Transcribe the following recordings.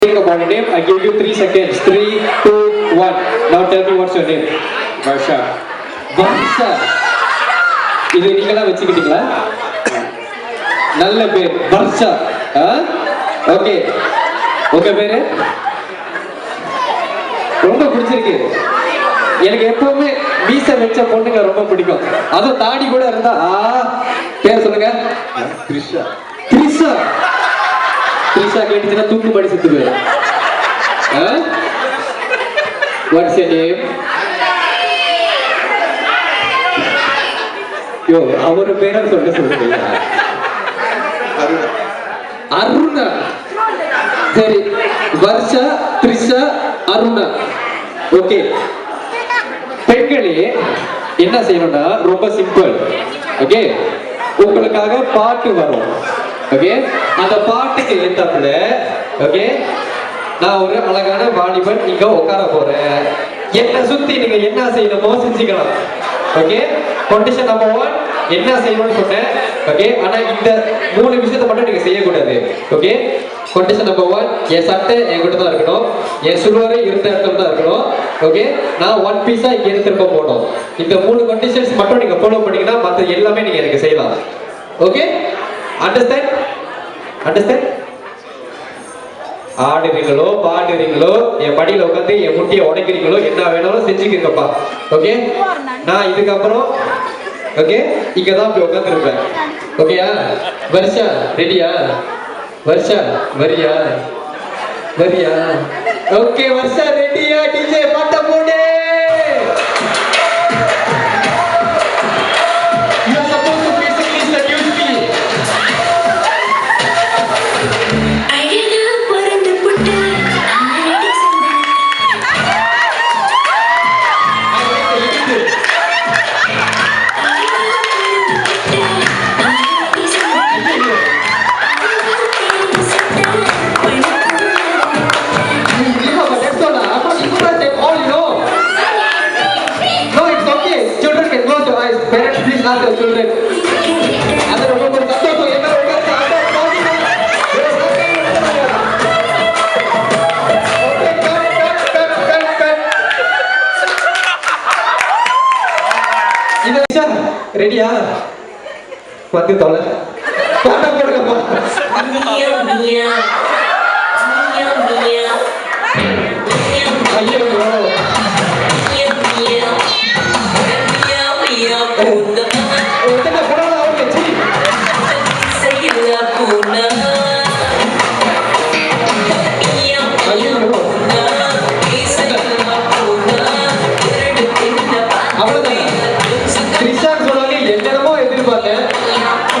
Think about a name. I give you 3 seconds. 3, 2, 1. Now tell me what's your name. Varsha. Varsha. இது நீங்களா வச்சுக்கிட்டீங்களா? நல்ல பேர் Varsha. Okay. உங்க பேரு? ரொம்ப பிடிச்சிருக்கு. எனக்கு எப்பவுமே மீசை வச்ச பொண்ணுங்க ரொம்ப பிடிக்கும். அதுவும் தாடி கூட இருந்தா பேர் சொல்லுங்க. Trisha. த்ரிஷா. த்ரிஷா கேட்டுச்சுன்னா தூக்கு படி செத்து போயிரு. What's your name? யோ அவர் பேரை சொல்லுங்க. அருணா. சரி, வர்ஷா, த்ரிஷா, அருணா. ஓகே. பெண்களே என்ன செய்யணும்னா ரொம்ப சிம்பிள். ஓகே, உங்களுக்காக பாட்டு வரும். ஓகே, அந்த பாட்டுக்கு ஏத்தாப்புல ஓகே நான் ஒரு அழகான வாலிபன் நீங்க உட்கார போறேன். என்ன சுத்தி நீங்க என்ன செய்யணுமோ செஞ்சுக்கலாம். ஓகே, கண்டிஷன் நம்பர் 1 என்ன செய்யணும்னு சொன்னேன். ஓகே, ஆனா இந்த 3 விஷயத்தை மட்டும் நீங்க செய்யக்கூடாது. ஓகே, கண்டிஷன் நம்பர் 1 என் சட்டை என்கிட்ட தான் இருக்கணும், என் சுல்வரை இருந்த இடத்துல தான் இருக்கணும். ஓகே, நான் 1 பீஸா இங்க திரும்ப போகணும். இந்த 3 கண்டிஷன்ஸ் மட்டும் நீங்க ஃபாலோ பண்ணீங்கன்னா மற்ற எல்லாமே நீங்க எனக்கு செய்யலாம். Okay, understand? அண்டர்ஸ்டாண்ட்? ஆடுறீங்களோ பாடுறீங்களோ என் படியில உட்காந்து என் முட்டியை உடைக்கிறீங்களோ என்ன வேணாலும் செஞ்சுக்கீங்கப்பா. ஓகே, நான் இதுக்கப்புறம் ஓகே இங்கதான் போய் உட்காந்து இருப்பேன். ஓகேயா? வர்ஷா ரெடியா? வர்ஷா வரியா? வரியா? ஓகே, வர்ஷா ரெடியா? டிஜே பாட்ட போடு. ரெடியா? வந்து தொலை பாட்டா போடுங்கப்பா.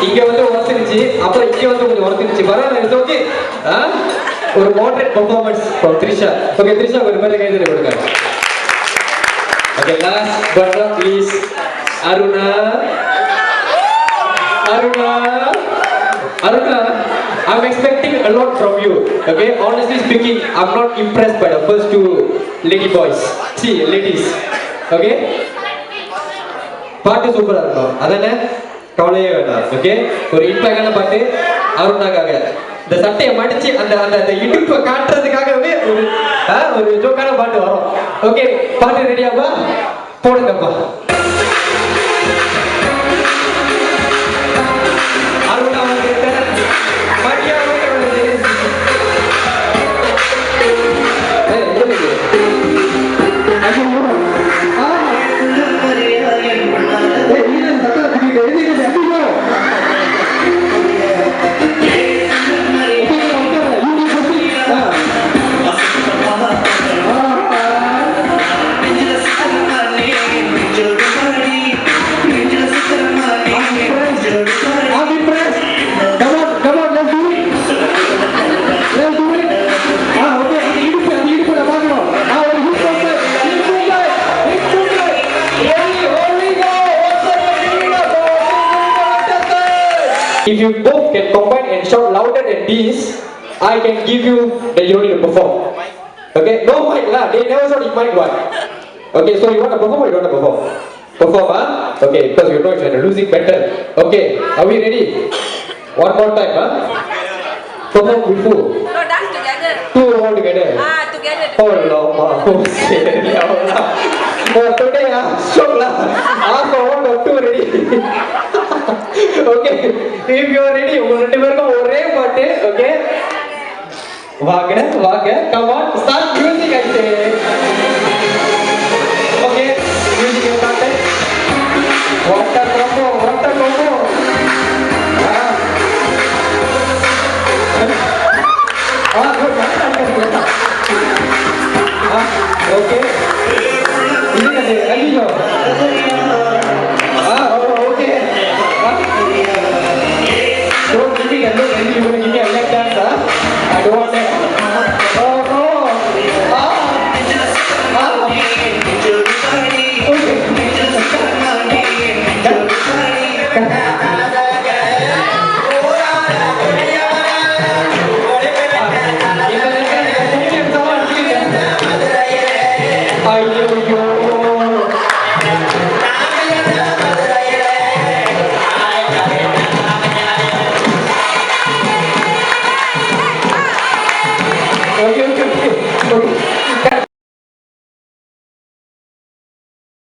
இங்க வந்து உரசிருச்சு, அப்புறம் இங்க வந்து கொஞ்சம் உரசிருச்சு. பரவாயில்ல, ஓகே. ஒரு moderate performance from Trisha. Okay, Trisha ஒரு மாதிரி கைதறி கொடுங்க. Okay, last but not least Aruna. Aruna, Aruna, I'm expecting a lot from you. Okay, honestly speaking, I'm not impressed by the first 2 lady boys. See, ladies. Okay, பாட்டு சூப்பரா இருக்கும், அதானே? கவலையே வேண்டாம். ஓகே, ஒரு இம்பாக்டான பாட்டு அருணாக்காக. இந்த சட்டையை மடிச்சு அந்த அந்த இடுப்பை காட்டுறதுக்காகவே ஒரு ஜோக்கான பாட்டு வரும். ஓகே, பாட்டு ரெடியாப்பா? போடுங்கப்பா. Aruna if you both can combine and shout louder than this, I can give you the you need to perform. Okay, no mic lah. They never shout in mic one. Okay, so you want to perform or you want to perform? Perform, huh? Okay, because you know you're losing battle. Okay, are we ready? One more time, huh? perform before. No, dance together. Two all together. Together. Oh lama, oh shit, ya Allah. Oh today shock lah. Half all got two ready. Okay, if you are ready, உங்க ரெண்டு பேருக்கும் ஒரே பாட்டு. Okay. வாங்க, come on, start music I say. Okay, music is started. What a combo. Okay. Ini kan lagi jo. Okay. Don't give me a look. You will give me a leg dance, huh? I don't want that. Oh no. Okay.